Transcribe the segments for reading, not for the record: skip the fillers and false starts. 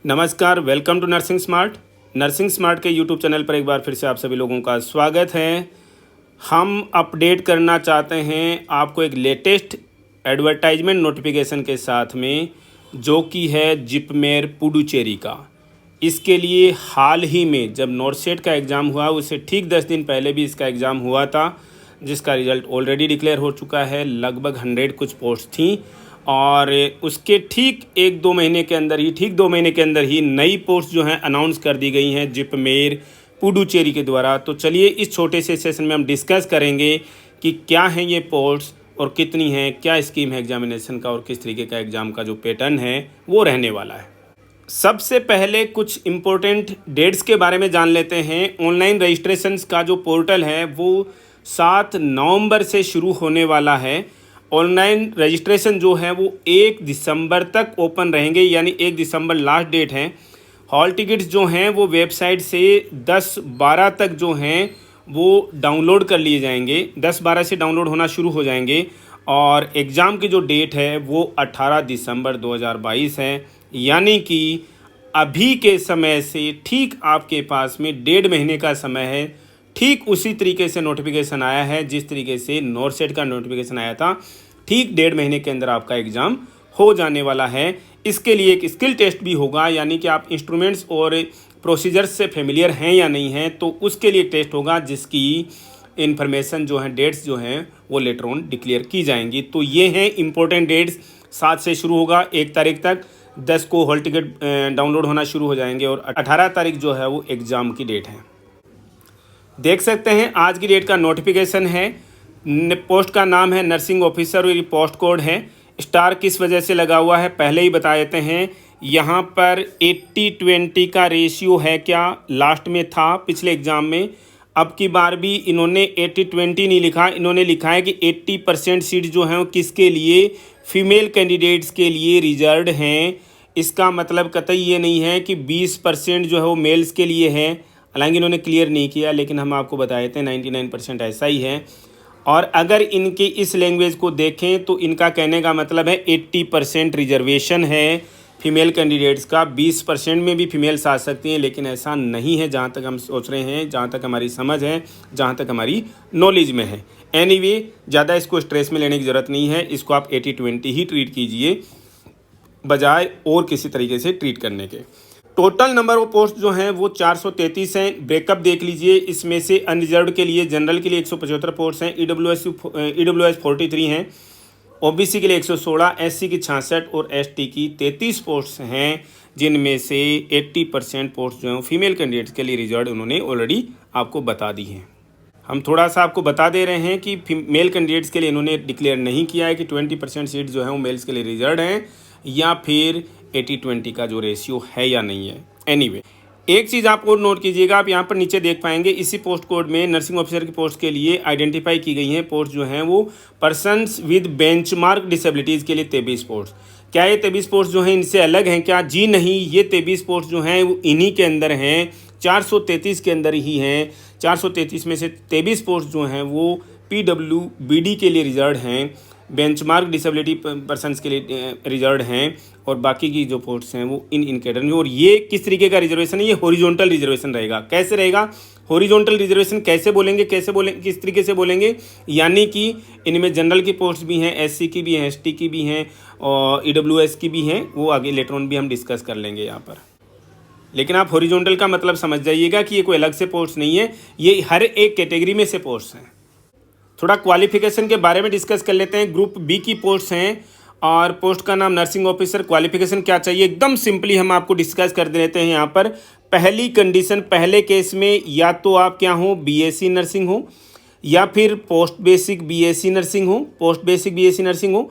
नमस्कार, welcome to nursing smart. Nursing smart के YouTube channel पर एक बार फिर से आप सभी लोगों का स्वागत है। हम अपडेट करना चाहते हैं आपको एक लेटेस्ट एडवर्टाइजमेंट नोटिफिकेशन के साथ में, जो कि है जिपमेर पुडुचेरी का। इसके लिए हाल ही में जब नॉर्सेट का एग्ज़ाम हुआ, उससे ठीक 10 दिन पहले भी इसका एग्ज़ाम हुआ था, जिसका रिज़ल्ट ऑलरेडी डिक्लेयर हो चुका है। लगभग 100 कुछ पोस्ट थी और उसके ठीक 1-2 महीने के अंदर ही नई पोस्ट जो हैं अनाउंस कर दी गई हैं जिपमेर पुडुचेरी के द्वारा। तो चलिए इस छोटे से सेशन में हम डिस्कस करेंगे कि क्या हैं ये पोस्ट और कितनी हैं, क्या स्कीम है एग्जामिनेशन का और किस तरीके का एग्ज़ाम का जो पैटर्न है वो रहने वाला है। सबसे पहले कुछ इम्पोर्टेंट डेट्स के बारे में जान लेते हैं। ऑनलाइन रजिस्ट्रेशंस का जो पोर्टल है वो 7 नवंबर से शुरू होने वाला है। ऑनलाइन रजिस्ट्रेशन जो है वो 1 दिसंबर तक ओपन रहेंगे, यानी 1 दिसंबर लास्ट डेट है। हॉल टिकट्स जो हैं वो वेबसाइट से 10-12 तक जो हैं वो डाउनलोड कर लिए जाएंगे, 10-12 से डाउनलोड होना शुरू हो जाएंगे। और एग्ज़ाम की जो डेट है वो 18 दिसंबर 2022 है, यानी कि अभी के समय से ठीक आपके पास में 1.5 महीने का समय है। ठीक उसी तरीके से नोटिफिकेशन आया है जिस तरीके से नॉर्सेट का नोटिफिकेशन आया था। ठीक 1.5 महीने के अंदर आपका एग्ज़ाम हो जाने वाला है। इसके लिए एक स्किल टेस्ट भी होगा, यानी कि आप इंस्ट्रूमेंट्स और प्रोसीजर्स से फेमिलियर हैं या नहीं हैं, तो उसके लिए टेस्ट होगा, जिसकी इन्फॉर्मेशन जो है, डेट्स जो हैं वो लेटर ऑन डिक्लेयर की जाएंगी। तो ये हैं इंपॉर्टेंट डेट्स। 7 से शुरू होगा 1 तारीख तक, 10 को हॉल टिकट डाउनलोड होना शुरू हो जाएंगे और 18 तारीख जो है वो एग्ज़ाम की डेट है। देख सकते हैं आज की डेट का नोटिफिकेशन है। पोस्ट का नाम है नर्सिंग ऑफिसर और ये पोस्ट कोड है। स्टार किस वजह से लगा हुआ है पहले ही बता देते हैं। यहाँ पर 80-20 का रेशियो है, क्या लास्ट में था पिछले एग्ज़ाम में। अब की बार भी इन्होंने 80-20 नहीं लिखा, इन्होंने लिखा है कि 80% सीट जो हैं वो किसके लिए, फीमेल कैंडिडेट्स के लिए रिजर्व्ड हैं। इसका मतलब कतई ये नहीं है कि 20% जो है वो मेल्स के लिए है। हालांकि इन्होंने क्लियर नहीं किया, लेकिन हम आपको बता देते हैं 99% ऐसा ही है। और अगर इनके इस लैंग्वेज को देखें तो इनका कहने का मतलब है 80% रिजर्वेशन है फीमेल कैंडिडेट्स का। 20% में भी फीमेल्स आ सकती हैं, लेकिन ऐसा नहीं है जहाँ तक हम सोच रहे हैं, जहाँ तक हमारी समझ है, जहाँ तक हमारी नॉलेज में है। एनीवे, ज़्यादा इसको स्ट्रेस में लेने की ज़रूरत नहीं है। इसको आप 80-20 ही ट्रीट कीजिए, बजाय और किसी तरीके से ट्रीट करने के। टोटल नंबर ऑफ पोस्ट जो हैं वो 433 हैं। ब्रेकअप देख लीजिए, इसमें से अनरिजर्व्ड के लिए, जनरल के लिए 175 पोस्ट हैं, ईडब्ल्यूएस 43 हैं, ओबीसी के लिए 116, एससी की 66 और एसटी की 33 पोस्ट हैं, जिनमें से 80% पोस्ट जो हैं फीमेल कैंडिडेट्स के लिए रिजर्व्ड उन्होंने ऑलरेडी आपको बता दी हैं। हम थोड़ा सा आपको बता दे रहे हैं कि मेल कैंडिडेट्स के लिए इन्होंने डिक्लेयर नहीं किया है कि 20% सीट जो है वो मेल्स के लिए रिजर्व्ड हैं या फिर 80-20 का जो रेशियो है या नहीं है। एनीवे, एक चीज़ आप और नोट कीजिएगा, आप यहाँ पर नीचे देख पाएंगे इसी पोस्ट कोड में नर्सिंग ऑफिसर की पोस्ट के लिए आइडेंटिफाई की गई हैं पोस्ट जो हैं वो पर्सन्स विद बेंचमार्क डिसेबिलिटीज़ के लिए 23 पोस्ट। क्या ये 23 पोस्ट जो हैं इनसे अलग हैं क्या? जी नहीं, ये 23 पोस्ट जो हैं वो इन्हीं के अंदर हैं, 433 के अंदर ही हैं। 433 में से 23 पोस्ट जो हैं वो PWBD के लिए रिजर्व्ड हैं, बेंचमार्क डिसेबिलिटी पर्सन्स के लिए रिजर्व्ड हैं, और बाकी की जो पोस्ट्स हैं वो इन कैटेगरी। और ये किस तरीके का रिजर्वेशन है? ये हॉरिजॉन्टल रिजर्वेशन रहेगा। कैसे रहेगा हॉरिजॉन्टल रिजर्वेशन? कैसे बोलेंगे, किस तरीके से बोलेंगे? यानी कि इनमें जनरल की पोस्ट भी हैं, एससी की भी हैं, एसटी की भी हैं और ईडब्ल्यूएस की भी हैं। वो आगे लेटर ऑन भी हम डिस्कस कर लेंगे यहाँ पर। लेकिन आप हॉरिजॉन्टल का मतलब समझ जाइएगा कि ये कोई अलग से पोस्ट नहीं है, ये हर एक कैटेगरी में से पोस्ट हैं। थोड़ा क्वालिफिकेशन के बारे में डिस्कस कर लेते हैं। ग्रुप बी की पोस्ट हैं और पोस्ट का नाम नर्सिंग ऑफिसर। क्वालिफिकेशन क्या चाहिए, एकदम सिंपली हम आपको डिस्कस कर देते हैं यहाँ पर। पहली कंडीशन, पहले केस में या तो आप क्या हो, बीएससी नर्सिंग हो, या फिर पोस्ट बेसिक बीएससी नर्सिंग हो,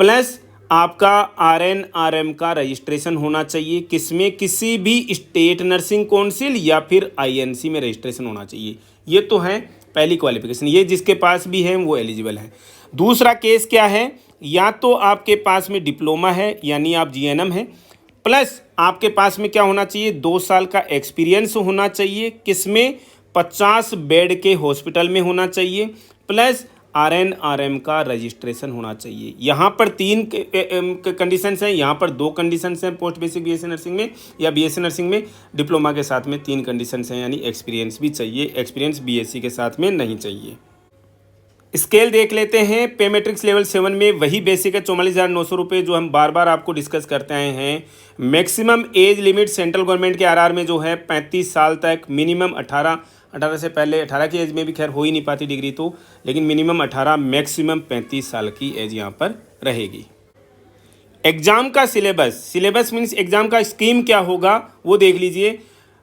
प्लस आपका RN RM का रजिस्ट्रेशन होना चाहिए। किसमें? किसी भी स्टेट नर्सिंग काउंसिल या फिर INC में रजिस्ट्रेशन होना चाहिए। ये तो है पहली क्वालिफिकेशन, ये जिसके पास भी है वो एलिजिबल है। दूसरा केस क्या है, या तो आपके पास में डिप्लोमा है यानी आप GNM है, प्लस आपके पास में क्या होना चाहिए, 2 साल का एक्सपीरियंस होना चाहिए। किसमें? 50 बेड के हॉस्पिटल में होना चाहिए, प्लस RN/RM का रजिस्ट्रेशन होना चाहिए। यहाँ पर 3 कंडीशंस हैं, यहाँ पर 2 कंडीशंस हैं पोस्ट बेसिक बीएससी नर्सिंग में या बीएससी नर्सिंग में। डिप्लोमा के साथ में 3 कंडीशंस हैं, यानी एक्सपीरियंस भी चाहिए, एक्सपीरियंस बीएससी के साथ में नहीं चाहिए। स्केल देख लेते हैं। पे मैट्रिक्स लेवल 7 में वही बेसिक है 44,900 रुपये, जो हम बार बार आपको डिस्कस करते आए हैं। Maximum age limit central government के आरआर में जो है 35 साल तक, मिनिमम 18 से पहले 18 की एज में भी खैर हो ही नहीं पाती डिग्री तो, लेकिन मिनिमम 18, मैक्सिमम 35 साल की एज यहाँ पर रहेगी। एग्जाम का सिलेबस मीन्स एग्जाम का स्कीम क्या होगा वो देख लीजिए।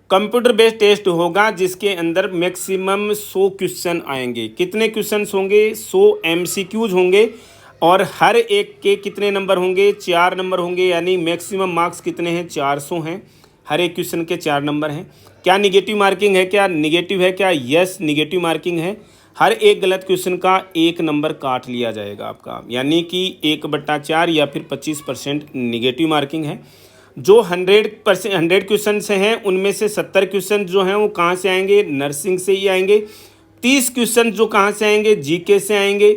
कंप्यूटर बेस्ड टेस्ट होगा जिसके अंदर मैक्सिमम 100 क्वेश्चन आएंगे। कितने क्वेश्चन होंगे? 100 MCQs होंगे और हर एक के कितने नंबर होंगे? 4 नंबर होंगे, यानी मैक्सिमम मार्क्स कितने हैं? 400 हैं। हर एक क्वेश्चन के 4 नंबर हैं। क्या निगेटिव मार्किंग है? क्या निगेटिव है? क्या यस निगेटिव मार्किंग है। हर एक गलत क्वेश्चन का 1 नंबर काट लिया जाएगा आपका, यानी कि 1/4 या फिर 25% निगेटिव मार्किंग है। जो 100 क्वेश्चन से हैं उनमें से 70 क्वेश्चन जो हैं वो कहाँ से आएंगे? नर्सिंग से ही आएंगे। 30 क्वेश्चन जो कहाँ से आएंगे? जीके से आएंगे,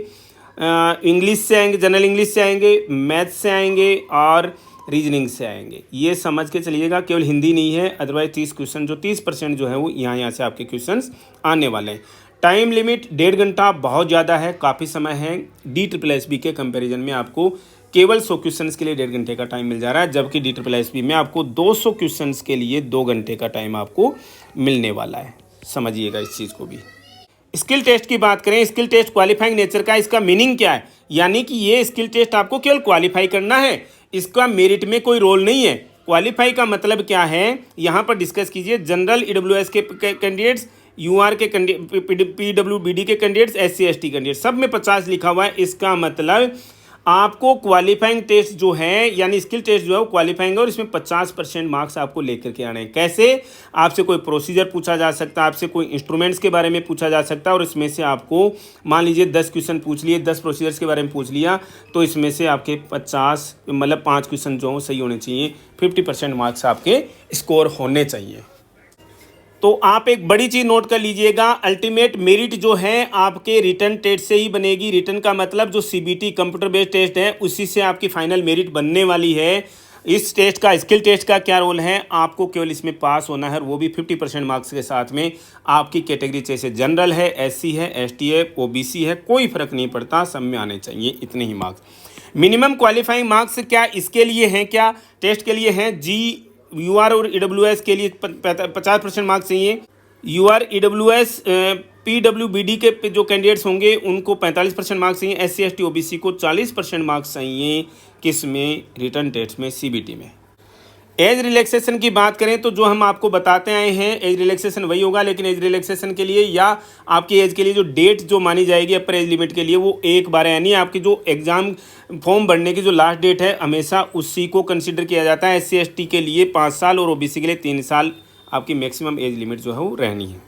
इंग्लिश से आएंगे, जनरल इंग्लिश से आएंगे, मैथ्स से आएंगे और रीजनिंग से आएंगे। ये समझ के चलिएगा, केवल हिंदी नहीं है, अदरवाइज 30 क्वेश्चन जो 30% जो है वो यहाँ से आपके क्वेश्चंस आने वाले हैं। टाइम लिमिट 1.5 घंटा बहुत ज़्यादा है, काफ़ी समय है। DSSB के कंपैरिजन में आपको केवल 100 क्वेश्चंस के लिए 1.5 घंटे का टाइम मिल जा रहा है, जबकि DSSB में आपको 200 क्वेश्चंस के लिए 2 घंटे का टाइम आपको मिलने वाला है। समझिएगा इस चीज़ को भी। स्किल टेस्ट की बात करें, स्किल टेस्ट क्वालिफाइंग नेचर का, इसका मीनिंग क्या है? यानी कि ये स्किल टेस्ट आपको केवल क्वालिफाई करना है, इसका मेरिट में कोई रोल नहीं है। क्वालिफाई का मतलब क्या है यहाँ पर डिस्कस कीजिए। जनरल EWS के कैंडिडेट्स, UR के PWBD के कैंडिडेट्स, SC ST कैंडिडेट्स, सब में 50 लिखा हुआ है। इसका मतलब आपको क्वालिफाइंग टेस्ट जो है यानी स्किल टेस्ट जो है वो क्वालिफाइंग है और इसमें 50% मार्क्स आपको लेकर के आने हैं। कैसे? आपसे कोई प्रोसीजर पूछा जा सकता है, आपसे कोई इंस्ट्रूमेंट्स के बारे में पूछा जा सकता है और इसमें से आपको मान लीजिए 10 क्वेश्चन पूछ लिए, 10 प्रोसीजर्स के बारे में पूछ लिया, तो इसमें से आपके 50 मतलब 5 क्वेश्चन जो सही होने चाहिए, 50% मार्क्स आपके स्कोर होने चाहिए। तो आप एक बड़ी चीज़ नोट कर लीजिएगा, अल्टीमेट मेरिट जो है आपके रिटन टेस्ट से ही बनेगी। रिटन का मतलब जो CBT कंप्यूटर बेस्ड टेस्ट है उसी से आपकी फाइनल मेरिट बनने वाली है। इस टेस्ट का, स्किल टेस्ट का क्या रोल है? आपको केवल इसमें पास होना है, वो भी 50% मार्क्स के साथ में। आपकी कैटेगरी जैसे जनरल है, SC है, ST है, OBC है, कोई फर्क नहीं पड़ता, सब में आने चाहिए इतने ही मार्क्स। मिनिमम क्वालिफाइंग मार्क्स क्या इसके लिए हैं? क्या टेस्ट के लिए हैं? UR और EWS के लिए 50% मार्क्स चाहिए। UR EWS PWBD के जो कैंडिडेट्स होंगे उनको 45% मार्क्स चाहिए। SC ST OBC को 40% मार्क्स चाहिए। किस में? रिटन टेस्ट में, CBT में। एज रिलैक्सेशन की बात करें तो जो हम आपको बताते आए हैं एज रिलैक्सेशन वही होगा, लेकिन एज रिलैक्सेशन के लिए या आपकी एज के लिए जो डेट जो मानी जाएगी अपर एज लिमिट के लिए वो एक बार है, यानी आपकी जो एग्ज़ाम फॉर्म भरने की जो लास्ट डेट है हमेशा उसी को कंसिडर किया जाता है। SC ST के लिए 5 साल और OBC के लिए 3 साल आपकी मैक्सिमम एज लिमिट जो है वो रहनी है।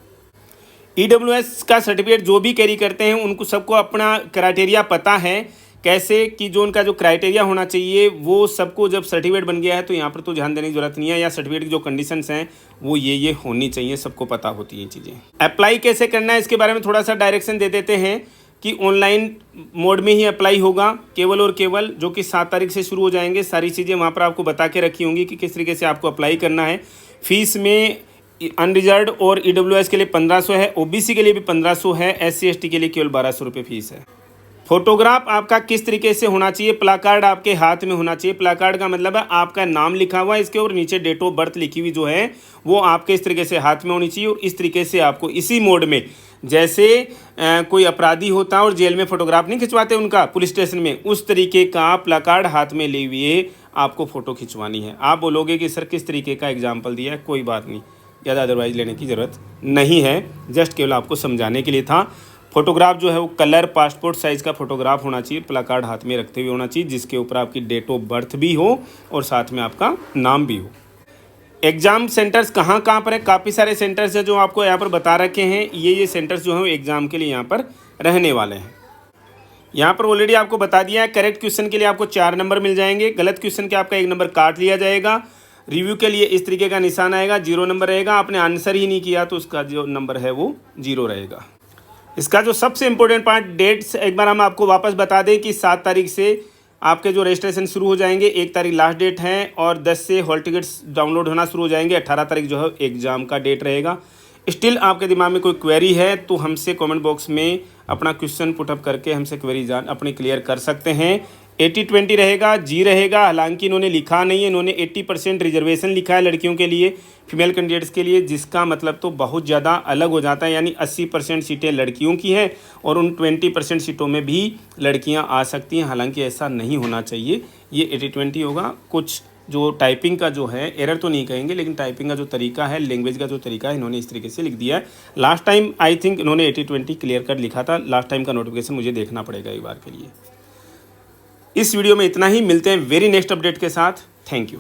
EWS का सर्टिफिकेट जो भी कैरी करते हैं उनको सबको अपना क्राइटेरिया पता है, कैसे कि जो उनका जो क्राइटेरिया होना चाहिए वो सबको जब सर्टिफिकेट बन गया है तो यहाँ पर तो ध्यान देने की जरूरत नहीं है, या सर्टिफिकेट की जो कंडीशंस हैं वो ये होनी चाहिए, सबको पता होती है चीज़ें। अप्लाई कैसे करना है इसके बारे में थोड़ा सा डायरेक्शन दे देते हैं कि ऑनलाइन मोड में ही अप्लाई होगा केवल और केवल, जो कि 7 तारीख से शुरू हो जाएंगे। सारी चीज़ें वहाँ पर आपको बता के रखी होंगी कि किस तरीके से आपको अप्लाई करना है। फीस में अनरिजर्व और EWS के लिए 1500 है, OBC के लिए भी 1500 है, SC ST के लिए केवल 1200 रुपये फीस है। फोटोग्राफ आपका किस तरीके से होना चाहिए? प्लाकार्ड आपके हाथ में होना चाहिए। प्लाकार्ड का मतलब है आपका नाम लिखा हुआ है इसके और नीचे डेट ऑफ बर्थ लिखी हुई जो है वो आपके इस तरीके से हाथ में होनी चाहिए। और इस तरीके से आपको इसी मोड में, जैसे कोई अपराधी होता है और जेल में फोटोग्राफ नहीं खिंचवाते उनका पुलिस स्टेशन में, उस तरीके का प्लाकार्ड हाथ में ले हुए आपको फ़ोटो खिंचवानी है। आप बोलोगे कि सर किस तरीके का एग्जाम्पल दिया है, कोई बात नहीं, ज़्यादा अदरवाइज लेने की ज़रूरत नहीं है, जस्ट केवल आपको समझाने के लिए था। फोटोग्राफ जो है वो कलर पासपोर्ट साइज़ का फोटोग्राफ होना चाहिए, प्लाकार्ड हाथ में रखते हुए होना चाहिए, जिसके ऊपर आपकी डेट ऑफ बर्थ भी हो और साथ में आपका नाम भी हो। एग्ज़ाम सेंटर्स कहाँ पर है? काफ़ी सारे सेंटर्स हैं जो आपको यहाँ पर बता रखे हैं। ये सेंटर्स जो हैं वो एग्ज़ाम के लिए यहाँ पर रहने वाले हैं। यहाँ पर ऑलरेडी आपको बता दिया है, करेक्ट क्वेश्चन के लिए आपको 4 नंबर मिल जाएंगे, गलत क्वेश्चन के आपका 1 नंबर काट लिया जाएगा। रिव्यू के लिए इस तरीके का निशान आएगा, 0 नंबर रहेगा। आपने आंसर ही नहीं किया तो उसका जो नंबर है वो 0 रहेगा। इसका जो सबसे इम्पोर्टेंट पार्ट डेट्स एक बार हम आपको वापस बता दें कि 7 तारीख से आपके जो रजिस्ट्रेशन शुरू हो जाएंगे, 1 तारीख लास्ट डेट है और 10 से हॉल टिकट्स डाउनलोड होना शुरू हो जाएंगे। 18 तारीख जो है एग्ज़ाम का डेट रहेगा। स्टिल आपके दिमाग में कोई क्वेरी है तो हमसे कमेंट बॉक्स में अपना क्वेश्चन पुटअप करके हमसे क्वेरी अपनी क्लियर कर सकते हैं। 80-20 रहेगा, जी रहेगा। हालांकि इन्होंने लिखा नहीं है, इन्होंने 80% रिजर्वेशन लिखा है लड़कियों के लिए, फीमेल कैंडिडेट्स के लिए, जिसका मतलब तो बहुत ज़्यादा अलग हो जाता है। यानी 80% सीटें लड़कियों की हैं और उन 20% सीटों में भी लड़कियां आ सकती हैं। हालांकि ऐसा नहीं होना चाहिए, ये 80-20 होगा। कुछ जो टाइपिंग का जो है, एरर तो नहीं कहेंगे, लेकिन टाइपिंग का जो तरीका है, लैंग्वेज का जो तरीका है, इन्होंने इस तरीके से लिख दिया है। लास्ट टाइम आई थिंक इन्होंने 80-20 क्लियर कर लिखा था। लास्ट टाइम का नोटिफिकेशन मुझे देखना पड़ेगा एक बार के लिए। इस वीडियो में इतना ही, मिलते हैं वेरी नेक्स्ट अपडेट के साथ। Thank you.